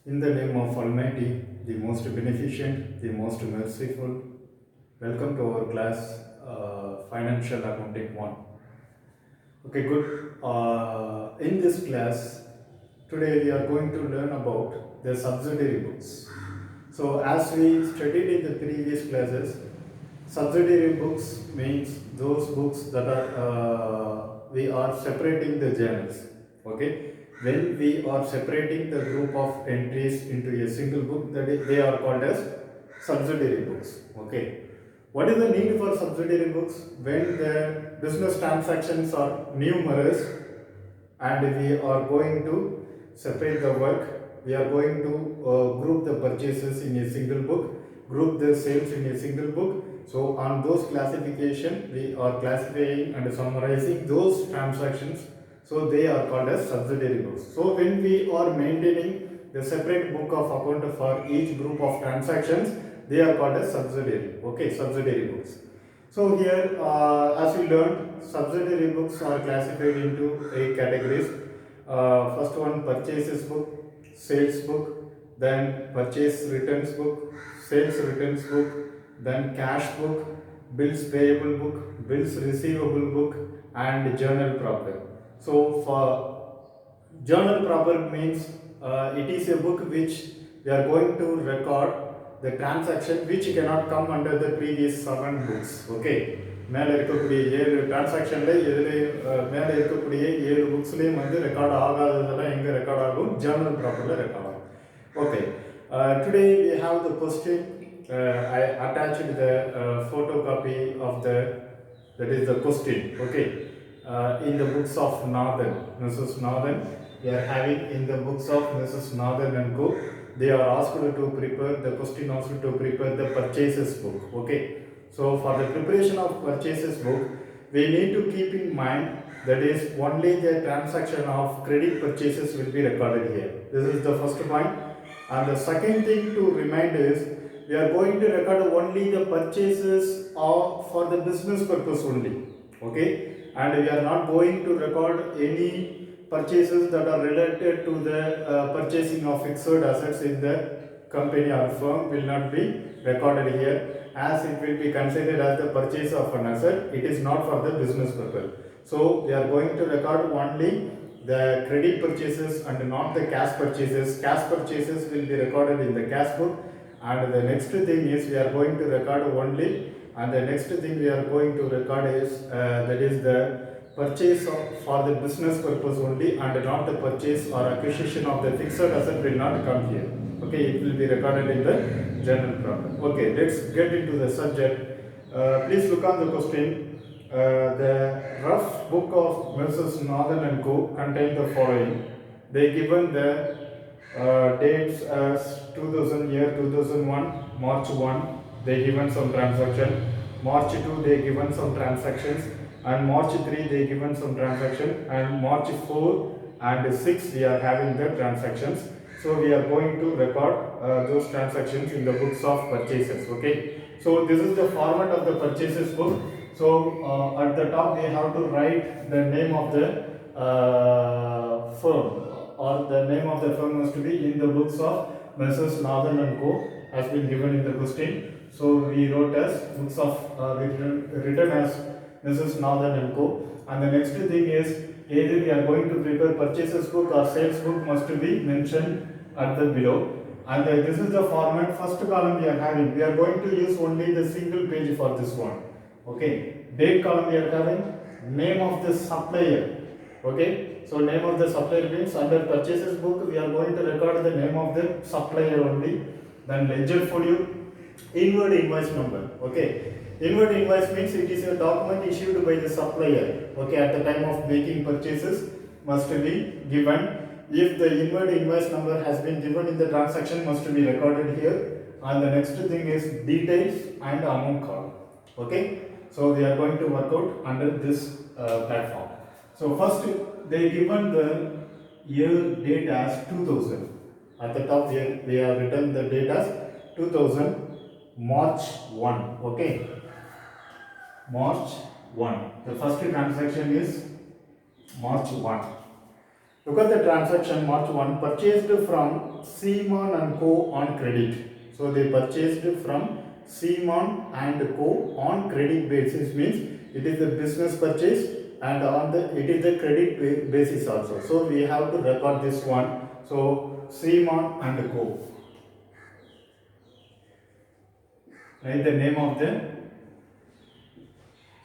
In the name of Almighty, the most beneficent, the most merciful, welcome to our class, Financial Accounting 1. Okay, good. In this class, today we are going to learn about the subsidiary books. So, as we studied in the previous classes, subsidiary books means those books that are we are separating the journals. Okay, when we are separating the group of entries into a single book, they are called as subsidiary books. Okay, what is the need for subsidiary books? When the business transactions are numerous and we are going to separate the work, we are going to group the purchases in a single book, group the sales in a single book. So on those classification, we are classifying and summarizing those transactions. So they are called as subsidiary books. So when we are maintaining the separate book of account for each group of transactions, they are called as subsidiary. Okay, subsidiary books. So here, as we learned, subsidiary books are classified into 8 categories. First one, purchases book, sales book, then purchase returns book, sales returns book, then cash book, bills payable book, bills receivable book, and journal proper. So for journal proper means it is a book which we are going to record the transaction which cannot come under the previous 7 books. Okay, மேலே இருக்கக்கூடிய 7 டிரான்சாக்ஷன்ல எதுலேயும் மேலே இருக்கக்கூடிய 7 புக்ஸ்லேயும் வந்து record ஆகாததெல்லாம் எங்கே record ஆகும்? Journal ப்ராப்பரில் record ஆகும். Okay, today we have the question. I attached the photocopy of that is the question. Okay, in the books of Northern, Mrs. Northern, we are having in the books of Mrs. Northern and Co. They are asked to prepare the question, also to prepare the purchases book. Okay, so for the preparation of purchases book, we need to keep in mind that is only the transaction of credit purchases will be recorded here. This is the first point. And the second thing to remind is we are going to record only the purchases for the business purpose only. Okay, and we are not going to record any purchases that are related to the purchasing of fixed assets in the company or firm will not be recorded here, as it will be considered as the purchase of an asset. It is not for the business purpose. So we are going to record only the credit purchases and not the cash purchases. Cash purchases will be recorded in the cash book. And the next thing is we are going to record only, and the next thing we are going to record is that is the purchase for the business purpose only, and not the purchase or acquisition of the fixed asset will not come here. Okay, it will be recorded in the journal proper. Okay, let's get into the subject. Please look on the question. The rough book of Mrs. Northern and Co. contain the following. They given the dates as 2000 year 2001, March 1, they given some transaction. March 2, they given some transactions. And March 3, they given some transaction. And March 4 and 6, we are having the transactions. So we are going to record those transactions in the books of purchases. Okay, so this is the format of the purchases book. So at the top we have to write the name of the firm, or the name of the firm must be in the books of Mrs. Northern and Co. has been given in the question. So we wrote as books of written as Mrs. Northern and Co. And the next thing is either we are going to prepare purchases book or sales book must be mentioned at the below. And this is the format. First column we are having. We are going to use only the single page for this one. Okay. Date column we are having name of the supplier. Okay. So name of the supplier means under purchases book we are going to record the name of the supplier only. Then ledger folio, inward invoice number. Okay. Inward invoice means it is a document issued by the supplier. Okay, at the time of making purchases must be given. If the inward invoice number has been given in the transaction, must be recorded here. And the next thing is details and amount column. Okay, so we are going to work out under this platform. So first they given the year date as 2000. At the top here we have written the date as 2000 March 1. Okay, March 1. The first transaction is March 1. Look at the transaction March 1, purchased from Seaman and Co. on credit. So they purchased from Seaman and Co. on credit basis, means it is a business purchase and it is a credit basis also. So we have to record this one. So Seaman and Co. Write the name of the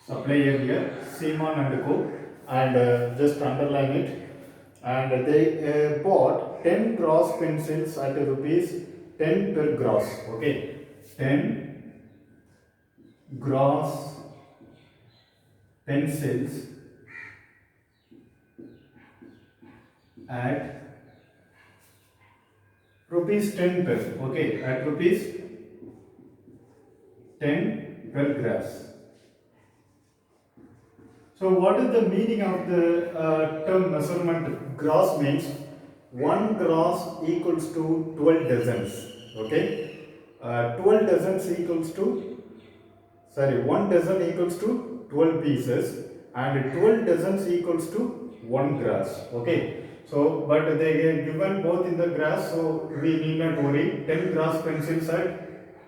supplier here, Seaman and Co. and just underline it. And they bought 10 gross pencils at rupees 10 per gross. Okay, 10 gross pencils at rupees 10 per. Okay, at rupees 10 per gross. So what is the meaning of the term measurement? Gross means 1 gross equals to 12 dozens. Okay, 12 dozens equals to, 1 dozen equals to 12 pieces and 12 dozens equals to 1 gross. Okay, so but they are given both in the gross, so we need not worry. 10 gross pencils at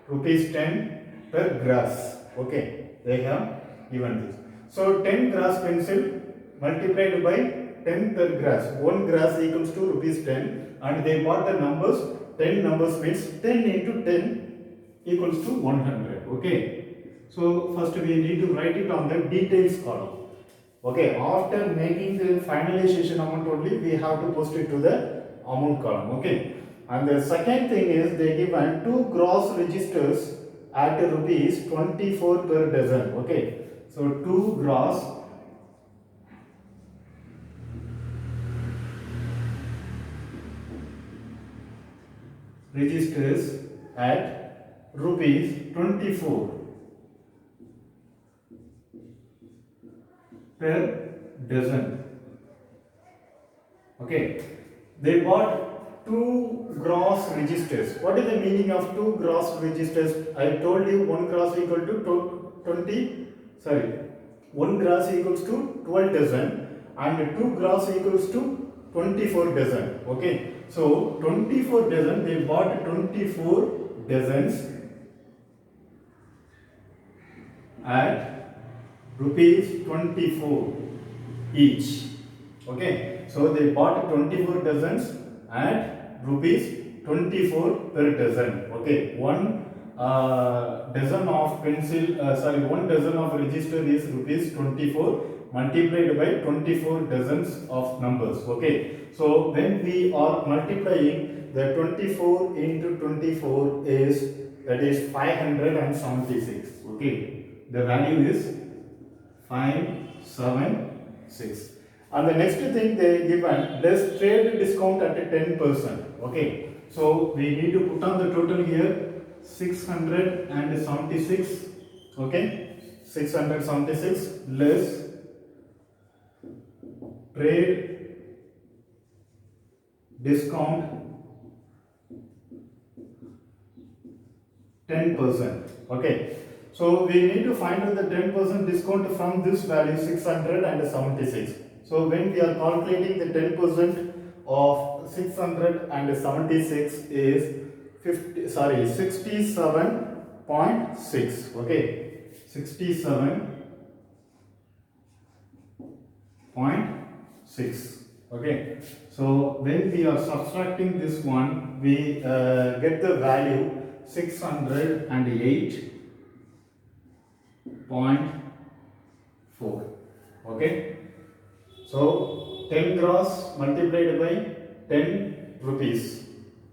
rupees 10 per gross. Okay, they have given this. So 10 gross pencil multiplied by 10 per gross. 1 gross equals to rupees 10 and they bought the numbers. 10 numbers means 10 into 10 equals to 100. Okay. So first we need to write it on the details column. Okay. After making the finalization amount only, we have to post it to the amount column. Okay. And the second thing is they given 2 gross registers at rupees 24 per dozen. Okay. So 2 gross registers at rupees 24 per dozen. Okay, they bought 2 gross registers. What is the meaning of 2 gross registers? I told you 1 gross equal to 1 gross equals to 12 dozen and 2 gross equals to 24 dozen. Okay, so 24 dozen, they bought 24 dozens at rupees 24 each. Okay, so they bought 24 dozens at rupees 24 per dozen. Okay, one dozen of pencil, 1 dozen of register is rupees 24 multiplied by 24 dozens of numbers. Okay, so when we are multiplying, the 24 into 24 is, that is 576. Okay, the value is 576. And the next thing they given, less trade discount at 10%. Okay, so we need to put on the total here 676. Okay, 676 less trade discount 10%. Okay, so we need to find out the 10% discount from this value 676. So when we are calculating the 10% of 676 is 67.6. Okay, 67.6. Okay, so when we are subtracting this one, we get the value 608.4. Okay, so 10 gross multiplied by 10 rupees.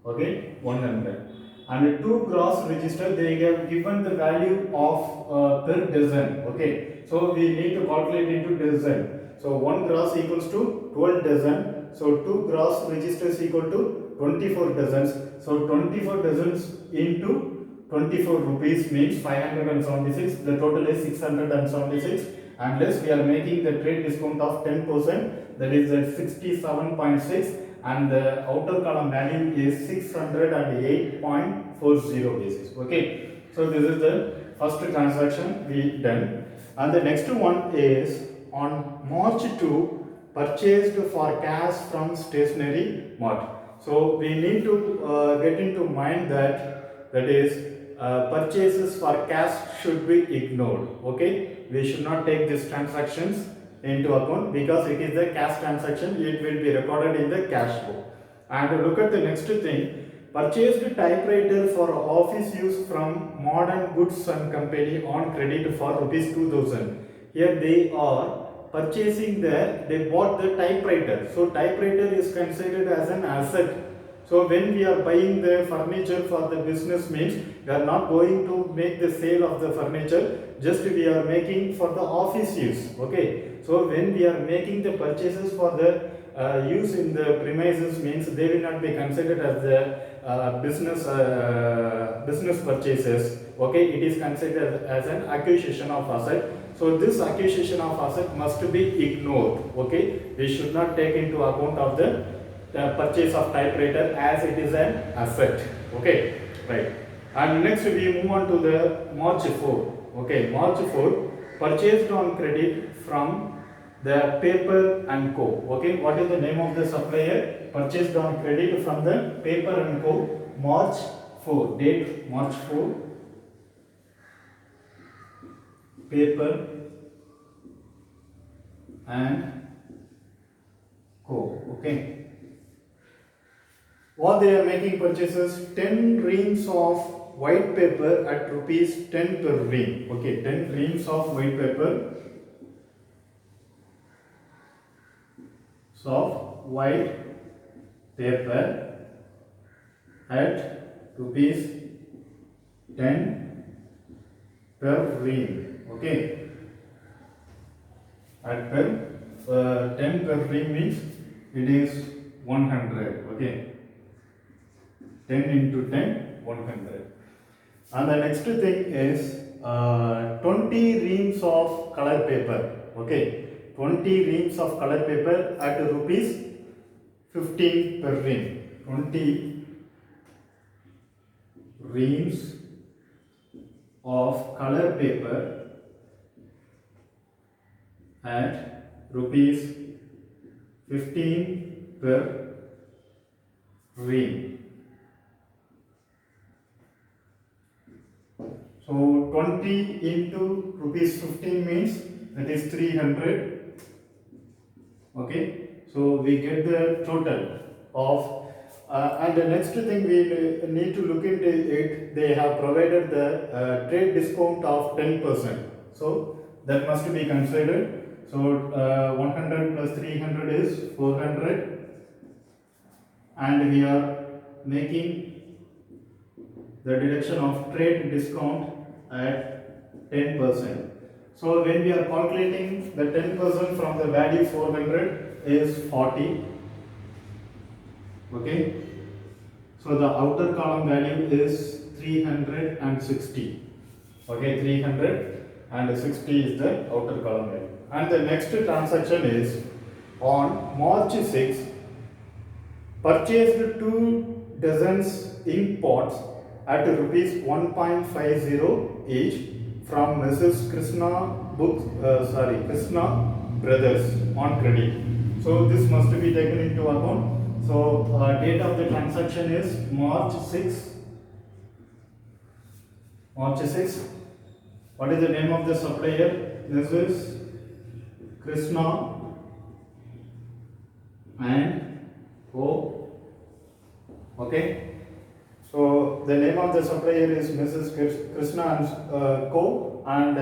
Okay, 100. And 2 gross register, they have given the value of per dozen. Okay, so we need to calculate into dozen. So 1 gross equals to 12 dozen. So 2 gross registers equal to 24 dozens. So 24 dozens into 24 rupees means 576. The total is 676. Unless we are making the trade discount of 10%, that is at 67.6, and the outer column value is 608.40 basis. Okay, so this is the first transaction we done, and the next one is on March 2, purchased for cash from stationery mart. So we need to get into mind that is purchases for cash should be ignored. Okay, we should not take these transactions into account because it is a cash transaction. It will be recorded in the cash book. And look at the next thing. Purchased typewriter for office use from Modern Goods and Company on credit for rupees 2000. Here they are purchasing they bought the typewriter. So typewriter is considered as an asset. So when we are buying the furniture for the business means we are not going to make the sale of the furniture, just we are making for the office use. Okay. So when we are making the purchases for the use in the premises means they will not be considered as the business purchases. Okay, it is considered as an acquisition of asset. So this acquisition of asset must be ignored. Okay, we should not take into account of the purchase of typewriter as it is an asset. Okay, right. And next we move on to the March 4. Okay, March 4 purchased on credit from the Paper and Co. Okay, what is the name of the supplier? Purchased on credit from the Paper and Co. March 4. Date March 4. Paper and Co. Okay. What they are making purchases? 10 reams of white paper at rupees 10 per ream. Okay, 10 reams of white paper. Of white paper at rupees 10 per ream. Okay, at 10 per ream means it is 100. Okay, 10 into 10, 100. And the next thing is 20 reams of color paper. Okay, 20 reams of color paper at rupees 15 per ream. 20 reams of color paper at rupees 15 per ream. So 20 into rupees 15 means that is 300. Okay, so we get the total of and the next thing we need to look into it, they have provided the trade discount of 10%. So that must be considered. So 100 plus 300 is 400 and we are making the deduction of trade discount at 10%. So when we are calculating the 10% from the value 400 is 40. Okay. So the outer column value is 360. Okay, 360 is the outer column value. And the next transaction is on March 6, purchased 2 dozens ink pots at rupees 1.50 each from Mrs. Krishna Krishna Brothers on credit. So this must be taken into account. So date of the transaction is March 6. March 6. What is the name of the supplier? This is Krishna and Co. Okay. So the name of the supplier is Mrs. Krishna and Co. and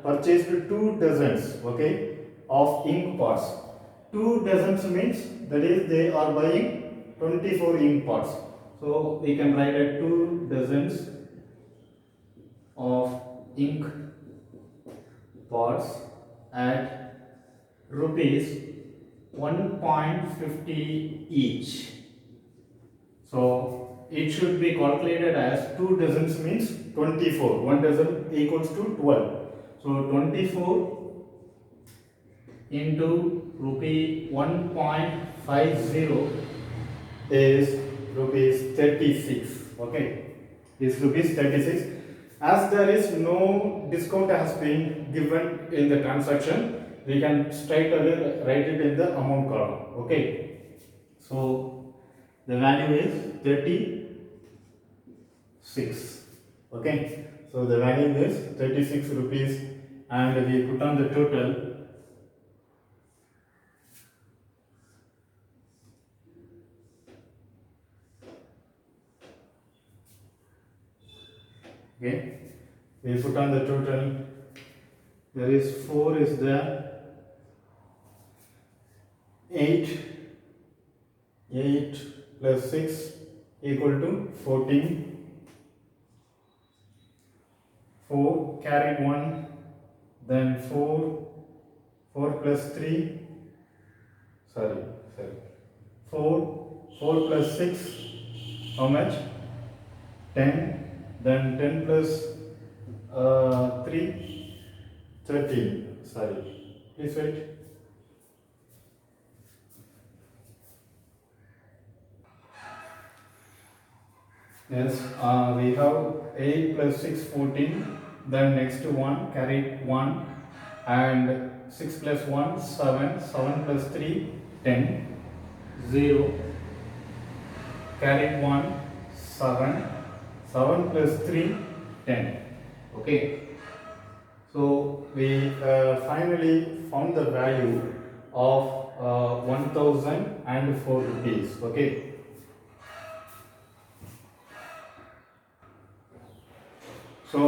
purchased 2 dozens, okay, of ink pots. 2 dozens means that is they are buying 24 ink pots. So we can write at 2 dozens of ink pots at rupees 1.50 each. So it should be calculated as 2 dozens means 24. 1 dozen equals to 12. So 24 into rupee 1.50 is rupees 36. Okay, is rupees 36. As there is no discount has been given in the transaction, we can straight away write it in the amount column. Okay. So the value is 36. Okay. So the value is 36 rupees, and we put on the total. Okay. We put on the total. There is 4 is there. 8 plus 6 equal to 14. 4 carried 1, then 4 plus 3, 4 plus 6, how much? 10, then 10 plus 3, 13, please wait. Yes, we have 8 plus 6, 14, then next one carried 1, and 6 plus 1, 7, 7 plus 3, 10, 0, carried 1, 7, 7 plus 3, 10. Okay. So we finally found the value of 1004 rupees. Okay. So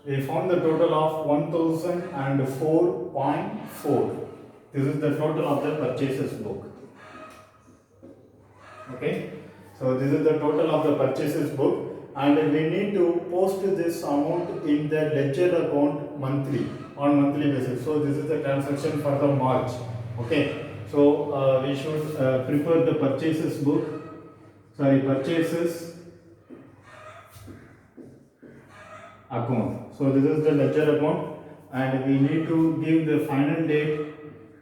we found the total of 1004.4. This is the total of the purchases book. Okay. So this is the total of the purchases book, and we need to post this amount in the ledger account monthly, on monthly basis. So this is the transaction for the March. Okay. So we should prepare the purchases book. Purchases account. So this is the ledger account, and we need to give the final date,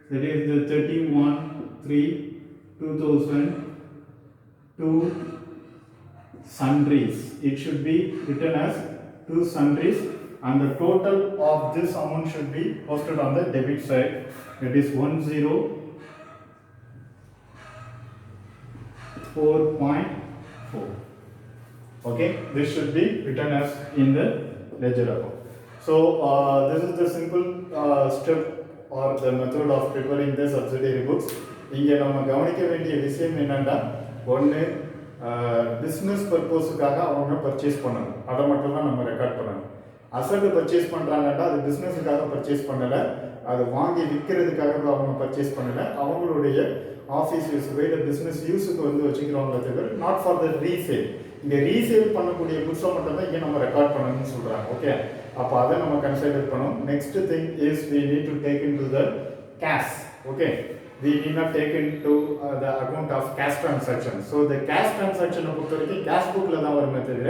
that is the 31/3/2000 to sundries. It should be written as to sundries, and the total of this amount should be posted on the debit side, that is 104.4. Okay, this should be written as in the ledger account. So this is the simple step or the method of preparing the subsidiary books. இங்கே நம்ம கவனிக்க வேண்டிய விஷயம் என்னன்னா, ஒன்று business பர்பஸுக்காக அவங்க purchase பண்ணணும், அதை மட்டும் தான் நம்ம ரெக்கார்ட் பண்ணணும். அசட்டு பர்ச்சேஸ் பண்ணுறாங்கன்னா அது பிஸ்னஸுக்காக பர்ச்சேஸ் பண்ணலை, அது வாங்கி விற்கிறதுக்காக அவங்க பர்ச்சேஸ் பண்ணலை, அவங்களுடைய ஆஃபீஸ் யூஸுக்கு இல்லை பிஸ்னஸ் யூஸுக்கு வந்து வச்சுக்கிறவங்கள தவிர நாட் ஃபார் த ரீசேல். இங்கே ரீசேல் பண்ணக்கூடிய புக்ஸை மட்டும் தான் இங்கே நம்ம ரெக்கார்ட் பண்ணணும்னு சொல்கிறாங்க. ஓகே, அப்போ அதை நம்ம கன்சிடர் பண்ணணும். Next thing is we need to take into the cash. Okay, we need not take into the account of cash transaction. So the cash transaction பொறுத்த வரைக்கும் கேஷ் புக்கில் தான் வருமே தவிர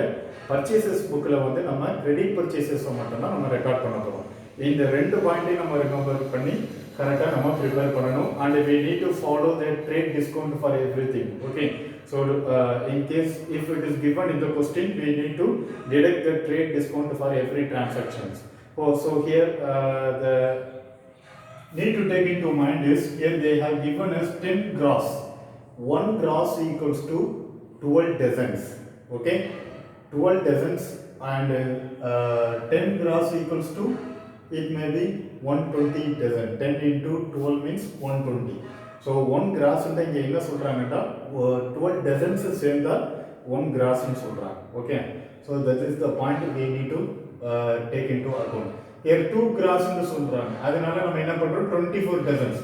பர்ச்சேசஸ் புக்கில் வந்து நம்ம கிரெடிட் பர்ச்சேசஸை மட்டும் தான் நம்ம ரெக்கார்ட் பண்ண போகிறோம். இந்த ரெண்டு பாயிண்ட்டையும் நம்ம ரெக்கவர் பண்ணி கரெக்டாக நம்ம ப்ரிப்பேர் பண்ணணும். And we need to follow the trade discount for everything. Okay, so in case if it is given in the question, we need to deduct the trade discount for every transactions. So here the need to take into mind is, here they have given us 10 gross. 1 gross equals to 12 dozens. Okay, 12 dozens, and 10 gross equals to, it may be 120 dozen. 10 into 12 means 120. So 1 gross இங்கே என்ன சொல்கிறாங்கன்னா 12 dozens சேர்ந்தால் 1 gross சொல்கிறாங்க. Okay, so that is the point we need to take into account. Here 2 gross சொல்கிறாங்க, அதனால நம்ம என்ன பண்ணுறோம், 24 dozens.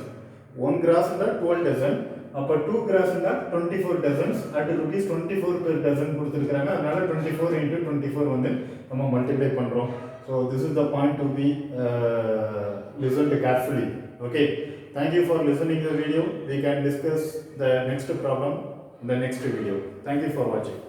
1 gross 12 dozen, அப்போ 2 gross 24 dozens at rupees 24 per dozen கொடுத்துருக்காங்க. அதனால 24 into 24 வந்து நம்ம மல்டிப்ளை பண்ணுறோம். So this is the point to be listened carefully. Okay, thank you for listening to the video. We can discuss the next problem in the next video. Thank you for watching.